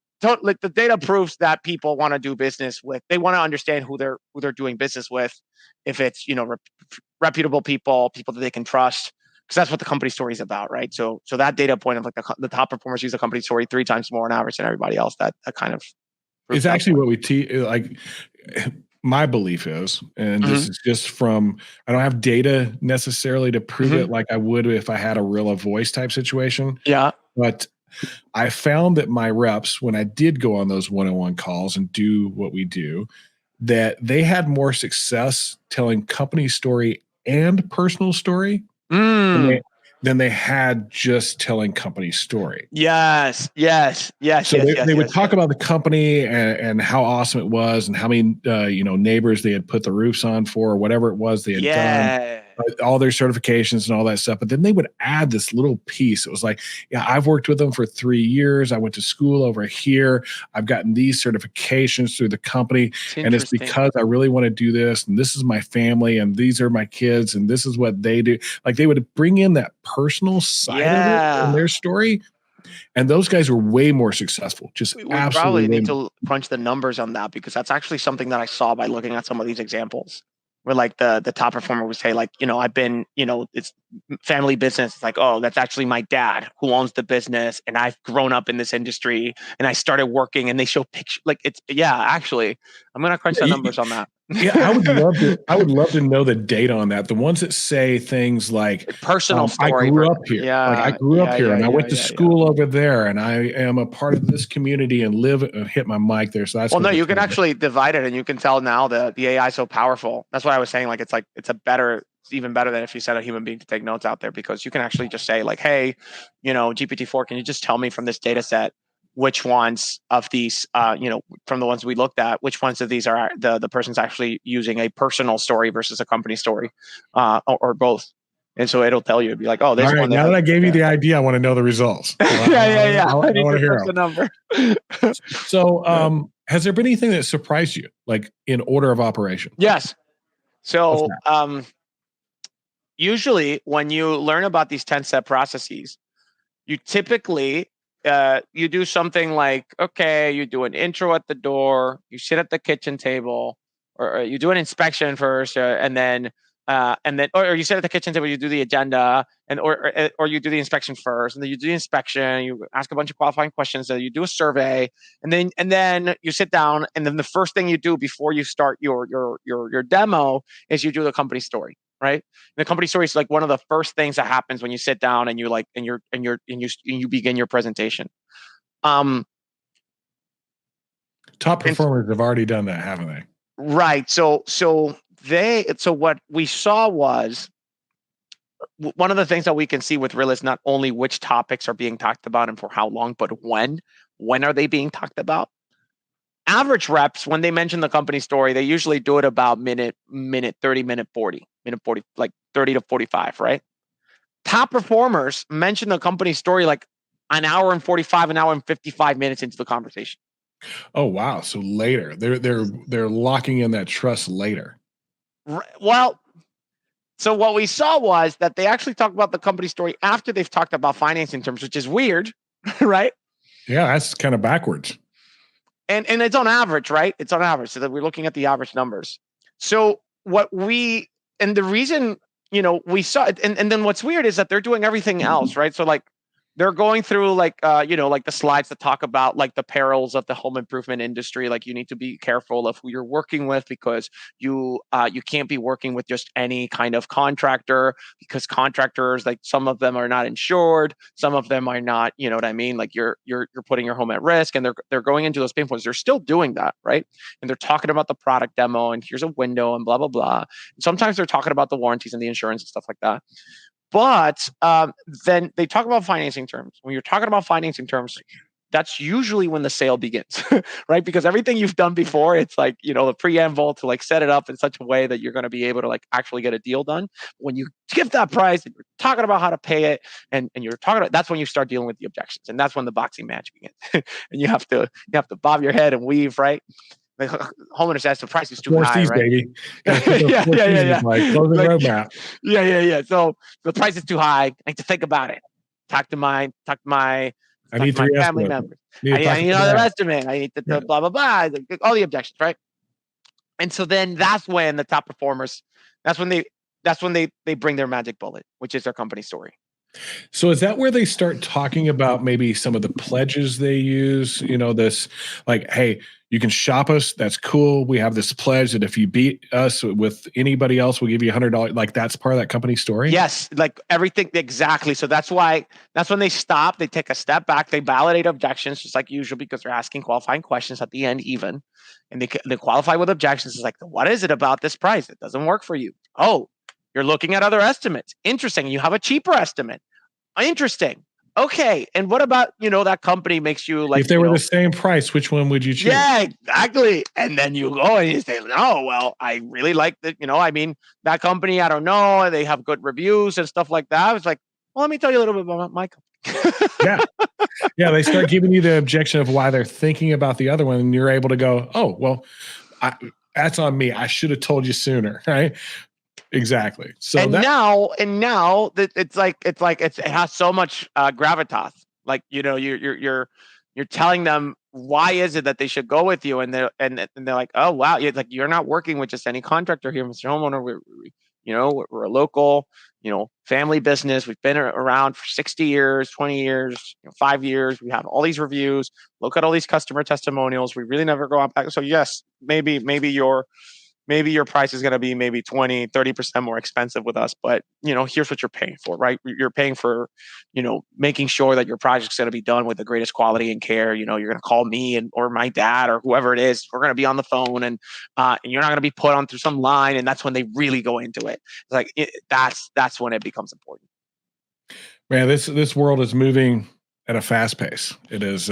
like the data proves that people want to do business with. They want to understand who they're doing business with. If it's reputable people that they can trust, because that's what the company story is about, right? So that data point of like the top performers use the company story 3 times more on average than everybody else. That kind of is actually what we teach. Like my belief is, and this is just from, I don't have data necessarily to prove it like I would if I had a Rilla Voice type situation. Yeah, but I found that my reps, when I did go on those one-on-one calls and do what we do, that they had more success telling company story and personal story than they had just telling company story. Yes. So they would talk about the company and how awesome it was and how many neighbors they had put the roofs on for, or whatever it was they had done, all their certifications and all that stuff. But then they would add this little piece. It was like, yeah, I've worked with them for 3 years. I went to school over here. I've gotten these certifications through the company, and it's because I really want to do this. And this is my family, and these are my kids, and this is what they do. Like they would bring in that personal side of it in their story. And those guys were way more successful. We probably need to crunch the numbers on that, because that's actually something that I saw by looking at some of these examples, where like the top performer would say like, I've been, it's family business. It's like, oh, that's actually my dad who owns the business, and I've grown up in this industry, and I started working, and they show pictures. Like actually, I'm going to crunch the numbers on that. Yeah, I would love to know the data on that. The ones that say things like personal story. I grew up here. I grew up here, and I went to school over there, and I am a part of this community and hit my mic there. So that's you can actually divide it, and you can tell now that the AI is so powerful. That's what I was saying. Like it's even better than if you sent a human being to take notes out there, because you can actually just say like, hey, GPT-4, can you just tell me from this data set which ones of these, from the ones we looked at, which ones of these are the person's actually using a personal story versus a company story, or both. And so it'll tell you, it'd be like, oh, this one. Now that I gave you the idea, I want to know the results. Yeah. I want to hear the number. So, has there been anything that surprised you, like in order of operation? Yes. So, usually when you learn about these 10-step processes, you typically you do something like, okay, you do an intro at the door, you sit at the kitchen table, or you do an inspection first, and then or you sit at the kitchen table, you do the agenda, or you do the inspection first, and then you do the inspection, you ask a bunch of qualifying questions, then you do a survey, and then you sit down, and then the first thing you do before you start your demo is you do the company story. Right. The company story is like one of the first things that happens when you sit down and you you begin your presentation. Top performers have already done that, haven't they? Right. So what we saw was, one of the things that we can see with Rilla is not only which topics are being talked about and for how long, but when are they being talked about? Average reps, when they mention the company story, they usually do it about minute 30, minute 40, like 30 to 45, right? Top performers mention the company story like an hour and 45, an hour and 55 minutes into the conversation. Oh, wow. So later, they're locking in that trust later. Well, so what we saw was that they actually talk about the company story after they've talked about financing terms, which is weird, right? Yeah, that's kind of backwards. And it's on average, right? It's on average. So that we're looking at the average numbers. So the reason, we saw it, and then what's weird is that they're doing everything else, right? So like they're going through like the slides that talk about like the perils of the home improvement industry. Like you need to be careful of who you're working with, because you can't be working with just any kind of contractor, because contractors, like some of them are not insured, some of them are not, you know what I mean? Like you're putting your home at risk, and they're going into those pain points. They're still doing that, right? And they're talking about the product demo, and here's a window, and blah blah blah. And sometimes they're talking about the warranties and the insurance and stuff like that. But then they talk about financing terms. When you're talking about financing terms, that's usually when the sale begins, right? Because everything you've done before, it's like, the preamble to like set it up in such a way that you're going to be able to like actually get a deal done. When you give that price and you're talking about how to pay it, and you're talking about, that's when you start dealing with the objections, and that's when the boxing match begins. And you have to bob your head and weave, right? The homeowner says the price is too Four high, C's, right? baby. Yeah. Like closing Like, roadmap. Yeah. So the price is too high. I need to think about it. Talk to my I need three family estimates. members. I I need another estimate. I need to blah, blah, blah. All the objections, right? And so then that's when the top performers, that's when they bring their magic bullet, which is their company story. So is that where they start talking about maybe some of the pledges they use? This like, hey, you can shop us. That's cool. We have this pledge that if you beat us with anybody else, we'll give you $100. Like that's part of that company story. Yes, like everything exactly. So that's when they stop. They take a step back. They validate objections, just like usual, because they're asking qualifying questions at the end, even, and they qualify with objections. It's like, what is it about this price? It doesn't work for you. Oh, you're looking at other estimates. Interesting. You have a cheaper estimate. Interesting. Okay. And what about, that company makes you like, if they were the same price, which one would you choose? Yeah, exactly. And then you go and you say, no, well, I really like that. That company, I don't know. They have good reviews and stuff like that. I was like, well, let me tell you a little bit about my company. Yeah. They start giving you the objection of why they're thinking about the other one. And you're able to go, oh, well, that's on me. I should have told you sooner. Right. Exactly. So now it's like it has so much gravitas. Like you're telling them why is it that they should go with you, and they're like, oh wow, it's like you're not working with just any contractor here, Mr. Homeowner. We're a local family business. We've been around for 60 years, 20 years, 5 years. We have all these reviews. Look at all these customer testimonials. We really never go out back. So yes, maybe your price is going to be maybe 20-30% more expensive with us, but here's what you're paying for, right? You're paying for making sure that your project's going to be done with the greatest quality and care. You're going to call me or my dad or whoever it is. We're going to be on the phone, and you're not going to be put on through some line. And that's when they really go into it. It's like that's when it becomes important. Man, this world is moving at a fast pace. It is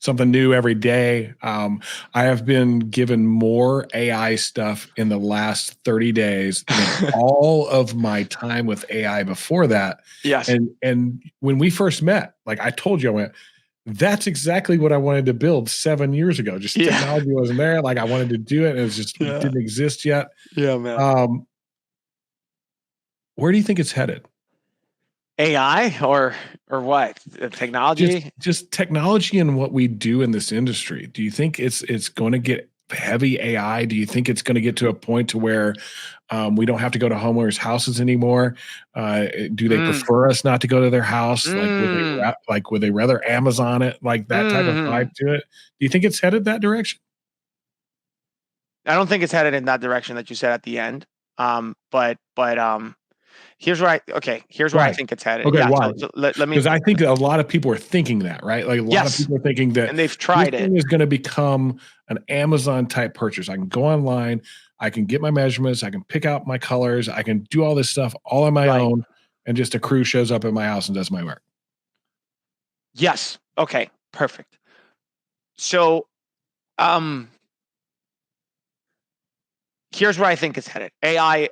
something new every day. I have been given more AI stuff in the last 30 days than all of my time with AI before that. Yes. And when we first met, like I told you, I went, that's exactly what I wanted to build 7 years ago. Just technology wasn't there. Like I wanted to do it. And it was just it didn't exist yet. Yeah, man. Where do you think it's headed? AI or what? Technology? Just technology and what we do in this industry. Do you think it's going to get heavy AI? Do you think it's going to get to a point to where we don't have to go to homeowners' houses anymore? Do they prefer us not to go to their house? Would they rather Amazon it? Like that type of vibe to it? Do you think it's headed that direction? I don't think it's headed in that direction that you said at the end. But here's where I think it's headed. Okay, why? So let me, because I think a lot of people are thinking that, right? Like a lot of people are thinking that, and they've tried this thing is going to become an Amazon type purchase. I can go online, I can get my measurements, I can pick out my colors, I can do all this stuff all on my own, and just a crew shows up at my house and does my work. Yes. Okay. Perfect. So, here's where I think it's headed. AI.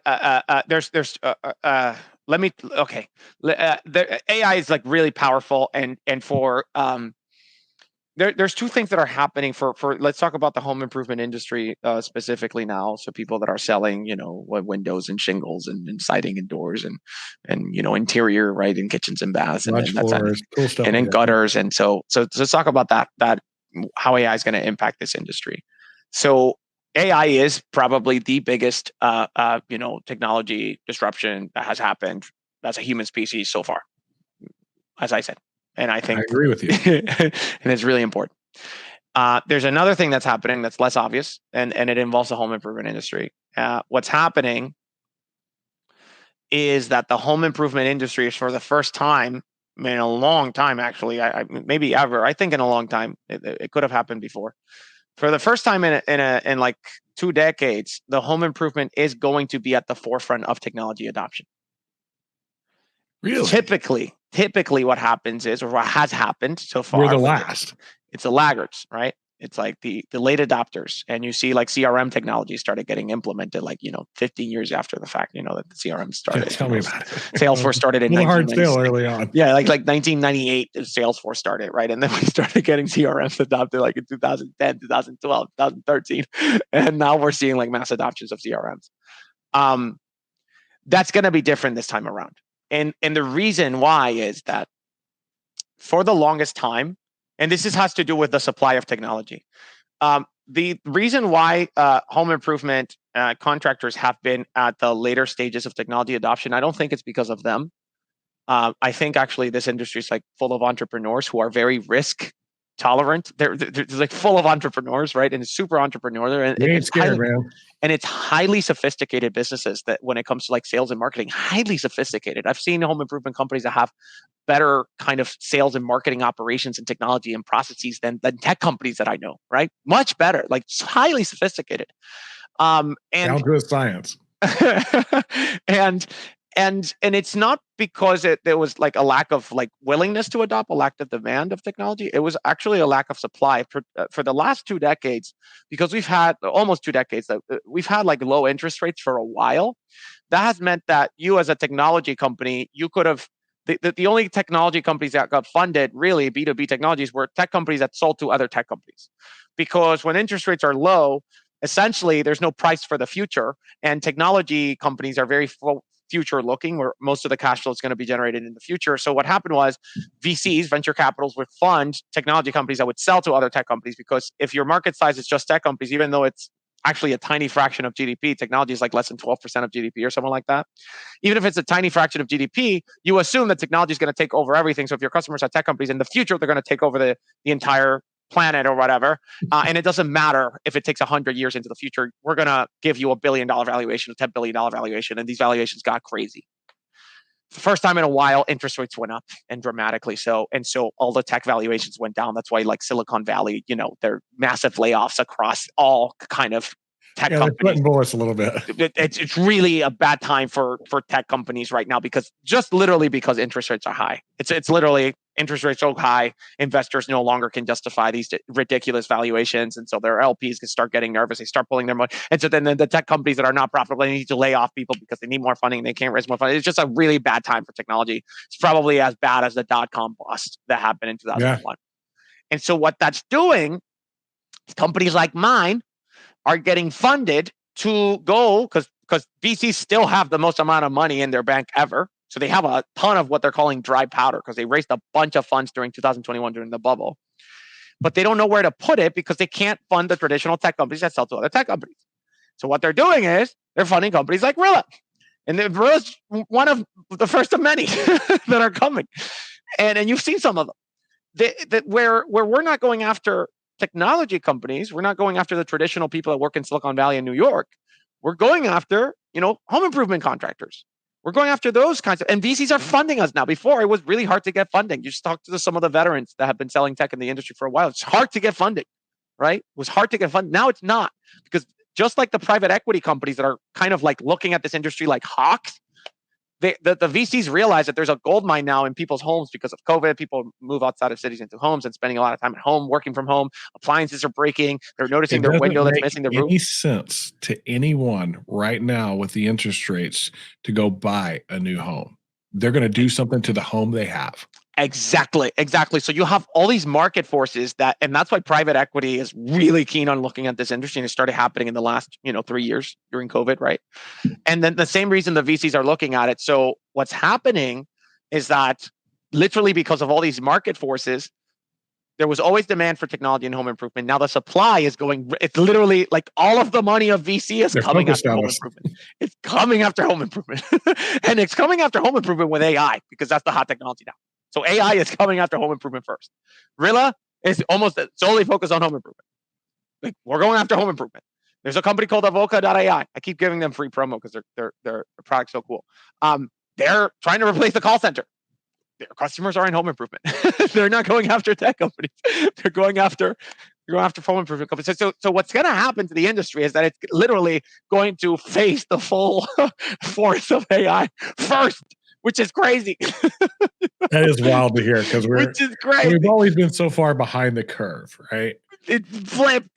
AI is like really powerful, and for there's two things that are happening for let's talk about the home improvement industry specifically now. So people that are selling, windows and shingles and siding and doors and interior, right, in kitchens and baths and floors, cool stuff, and in gutters. And so let's talk about that how AI is going to impact this industry. So AI is probably the biggest technology disruption that has happened as a human species so far, as I said. And I think I agree with you. and it's really important. There's another thing that's happening that's less obvious, and it involves the home improvement industry. What's happening is that the home improvement industry is, for the first time in a long time, actually, maybe ever, I think in a long time, it could have happened before. For the first time in like 2 decades, the home improvement is going to be at the forefront of technology adoption. Really? typically what happens is, or what has happened so far, we're the last. It's the laggards, right? It's like the late adopters. And you see like CRM technology started getting implemented like, 15 years after the fact, that the CRM started. Tell me about it. Salesforce started in hard sale early on. Yeah, like 1998, Salesforce started, right? And then we started getting CRMs adopted like in 2010, 2012, 2013. And now we're seeing like mass adoptions of CRMs. That's going to be different this time around. And the reason why is that for the longest time, and this has to do with the supply of technology. The reason why home improvement contractors have been at the later stages of technology adoption, I don't think it's because of them. I think actually this industry is like full of entrepreneurs who are very risk tolerant. They're like full of entrepreneurs, right? And it's super entrepreneurial. And it's scared, man. And it's highly sophisticated businesses that when it comes to like sales and marketing, highly sophisticated. I've seen home improvement companies that have better kind of sales and marketing operations and technology and processes than tech companies that I know, right? Much better, like highly sophisticated. And down to a science. And it's not because there was like a lack of like willingness to adopt, a lack of demand of technology. It was actually a lack of supply for the last 2 decades, because we've had almost 2 decades that we've had like low interest rates for a while. That has meant that you as a technology company, you could have the only technology companies that got funded, really B2B technologies, were tech companies that sold to other tech companies. Because when interest rates are low, essentially there's no price for the future, and technology companies are very future looking, where most of the cash flow is going to be generated in the future. So what happened was VCs, venture capitals, would fund technology companies that would sell to other tech companies, because if your market size is just tech companies, even though it's actually a tiny fraction of GDP, technology is like less than 12% of GDP or something like that. Even if it's a tiny fraction of GDP, you assume that technology is going to take over everything. So if your customers are tech companies, in the future, they're going to take over the entire planet or whatever. And it doesn't matter if it takes 100 years into the future, we're going to give you $1 billion valuation, a $10 billion valuation. And these valuations got crazy. The first time in a while, interest rates went up, and dramatically so. And so all the tech valuations went down. That's why like Silicon Valley, there are massive layoffs across all kind of tech companies. They're putting bullets a little bit. It's really a bad time for tech companies right now, because literally because interest rates are high. It's literally interest rates so high, investors no longer can justify these ridiculous valuations, and so their LPs can start getting nervous. They start pulling their money, and so then the tech companies that are not profitable, they need to lay off people because they need more funding. And they can't raise more funding. It's just a really bad time for technology. It's probably as bad as the .com bust that happened in 2001. Yeah. And so what that's doing, companies like mine are getting funded to go, because VCs still have the most amount of money in their bank ever. So they have a ton of what they're calling dry powder, because they raised a bunch of funds during 2021 during the bubble. But they don't know where to put it, because they can't fund the traditional tech companies that sell to other tech companies. So what they're doing is they're funding companies like Rilla. And Rilla's one of the first of many that are coming. And you've seen some of them. Where we're not going after technology companies, we're not going after the traditional people that work in Silicon Valley and New York. We're going after, home improvement contractors. We're going after those kinds of, and VCs are funding us now. Before, it was really hard to get funding. You just talk to some of the veterans that have been selling tech in the industry for a while. It's hard to get funding, right? It was hard to get funding. Now it's not, because just like the private equity companies that are kind of like looking at this industry like hawks, the VCs realize that there's a gold mine now in people's homes because of COVID. People move outside of cities into homes and spending a lot of time at home, working from home. Appliances are breaking. They're noticing their window that's missing the roof. Any sense to anyone right now with the interest rates to go buy a new home? They're going to do something to the home they have. Exactly. So you have all these market forces and that's why private equity is really keen on looking at this industry, and it started happening in the last, 3 years during COVID, right? And then the same reason the VCs are looking at it. So what's happening is that literally because of all these market forces, there was always demand for technology and home improvement. Now the supply is it's literally like all of the money of VC is coming after home improvement. It's coming after home improvement. And it's coming after home improvement with AI, because that's the hot technology now. So AI is coming after home improvement first. Rilla is almost solely focused on home improvement. Like, we're going after home improvement. There's a company called Avoca.ai. I keep giving them free promo because their product's so cool. They're trying to replace the call center. Their customers are in home improvement. They're not going after tech companies. They're going after home improvement companies. So what's going to happen to the industry is that it's literally going to face the full force of AI first, which is crazy. That is wild to hear because Which is crazy. we've always been so far behind the curve, right? It flipped.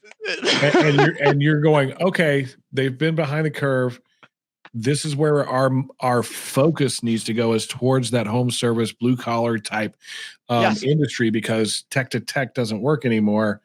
and you're going, okay, they've been behind the curve. This is where our focus needs to go, is towards that home service, blue collar type Yes. industry, because tech to tech doesn't work anymore.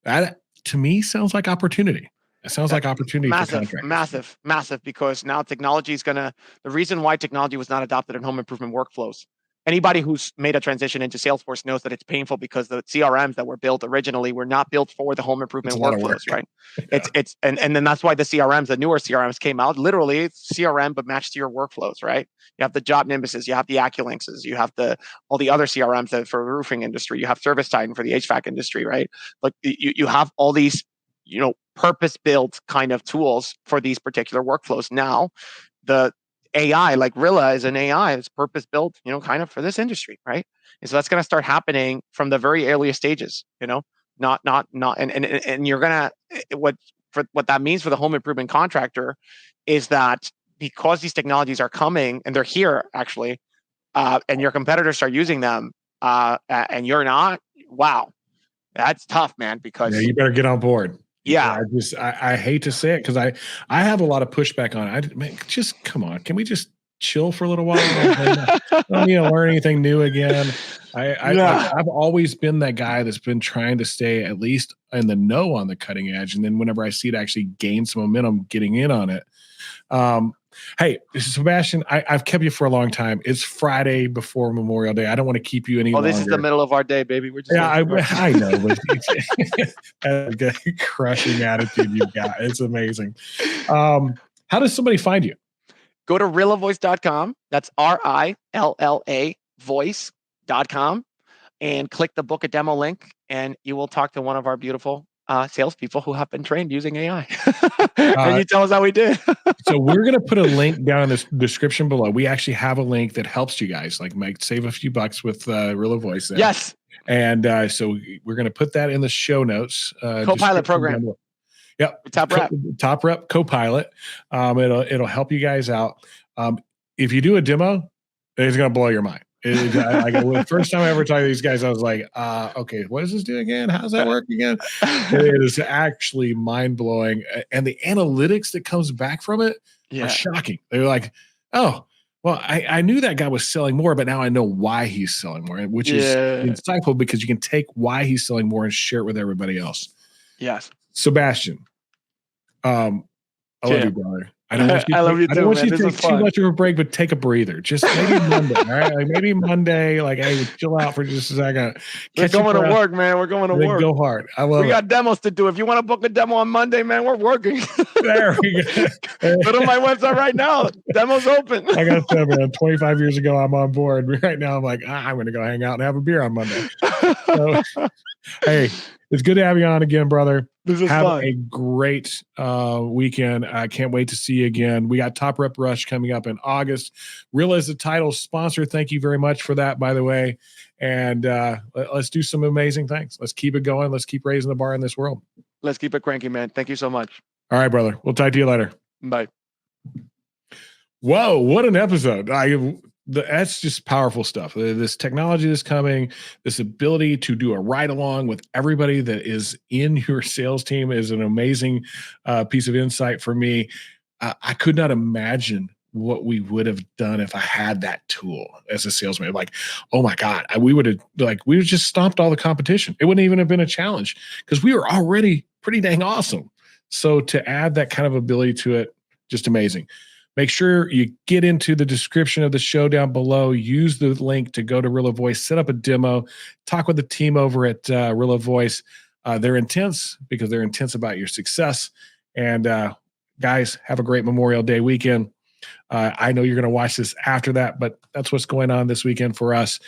That to me sounds like opportunity. It sounds like opportunity for contractors. Massive, because now technology is the reason why technology was not adopted in home improvement workflows. Anybody who's made a transition into Salesforce knows that it's painful because the CRMs that were built originally were not built for the home improvement workflows, right? Yeah. And then that's why the CRMs, the newer CRMs came out. Literally, it's CRM but matched to your workflows, right? You have the Job Nimbuses, you have the AccuLynxes, you have all the other CRMs that for the roofing industry, you have ServiceTitan for the HVAC industry, right? Like you have all these, purpose-built kind of tools for these particular workflows. Now, the AI, like Rilla is an AI, it's purpose-built, kind of for this industry, right? And so that's going to start happening from the very earliest stages, not, and you're going to, what that means for the home improvement contractor is that because these technologies are coming and they're here actually, and your competitors start using them, and you're not, wow, that's tough, man, because you better get on board. Yeah. I hate to say it because I have a lot of pushback on it. Just come on. Can we just chill for a little while? I don't need to learn anything new again. I've always been that guy that's been trying to stay at least in the know on the cutting edge. And then whenever I see it actually gain some momentum, getting in on it. Hey, Sebastian, I've kept you for a long time. It's Friday before Memorial Day. I don't want to keep you any longer. This is the middle of our day, baby. We're just I know. But that crushing attitude you've got. It's amazing. How does somebody find you? Go to rillavoice.com. That's RILLA voice.com and click the book a demo link, and you will talk to one of our beautiful salespeople who have been trained using AI. And you tell us how we did. So we're going to put a link down in the description below. We actually have a link that helps you guys might save a few bucks with Rilla Voice there. Yes. And so we're going to put that in the show notes. Copilot program. Yep. Top Rep Copilot. It'll help you guys out. If you do a demo, it's going to blow your mind. The first time I ever talked to these guys, I was like, okay, what does this do again? How does that work again? It is actually mind-blowing. And the analytics that comes back from it are shocking. They're like, oh, well, I knew that guy was selling more, but now I know why he's selling more, which is insightful because you can take why he's selling more and share it with everybody else. Yes. Sebastian, I love you, brother. I don't want you to take too much of a break, but take a breather. Just maybe Monday, all right? Maybe Monday, hey, chill out for just a second. We're going to work, man. We're going to work. Go hard. I love it. We got demos to do. If you want to book a demo on Monday, man, we're working. There we go. Put on my website right now. Demo's open. I got to say, man, 25 years ago, I'm on board. Right now, I'm like, I'm going to go hang out and have a beer on Monday. So, hey, it's good to have you on again, brother. Have fun. A great weekend. I can't wait to see you again. We got Top Rep Rush coming up in August. Rilla is the title sponsor. Thank you very much for that, by the way. And let's do some amazing things. Let's keep it going. Let's keep raising the bar in this world. Let's keep it cranky, man. Thank you so much. All right, brother. We'll talk to you later. Bye. Whoa, what an episode. That's just powerful stuff. This technology that's coming, this ability to do a ride along with everybody that is in your sales team is an amazing piece of insight for me. I could not imagine what we would have done if I had that tool as a salesman. Oh my God, we would have just stomped all the competition. It wouldn't even have been a challenge because we were already pretty dang awesome. So to add that kind of ability to it, just amazing. Make sure you get into the description of the show down below. Use the link to go to Rilla Voice, set up a demo, talk with the team over at Rilla Voice. They're intense because they're intense about your success. And guys, have a great Memorial Day weekend. I know you're going to watch this after that, but that's what's going on this weekend for us.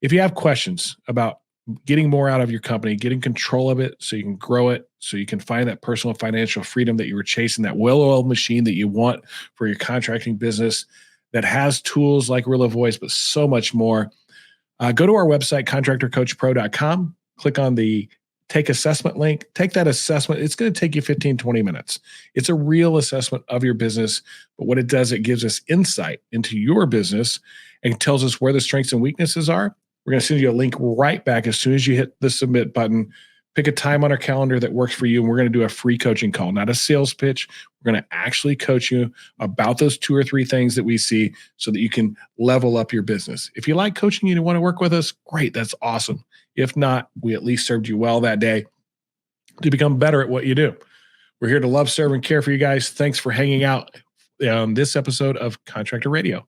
If you have questions about getting more out of your company, getting control of it so you can grow it, so you can find that personal financial freedom that you were chasing, that well-oiled machine that you want for your contracting business that has tools like Rilla Voice, but so much more, go to our website, contractorcoachpro.com, click on the take assessment link, take that assessment. It's going to take you 15, 20 minutes. It's a real assessment of your business. But what it does, it gives us insight into your business and tells us where the strengths and weaknesses are. We're going to send you a link right back as soon as you hit the submit button. Pick a time on our calendar that works for you, and we're going to do a free coaching call, not a sales pitch. We're going to actually coach you about those 2 or 3 things that we see so that you can level up your business. If you like coaching and you want to work with us, great. That's awesome. If not, we at least served you well that day to become better at what you do. We're here to love, serve, and care for you guys. Thanks for hanging out on this episode of Contractor Radio.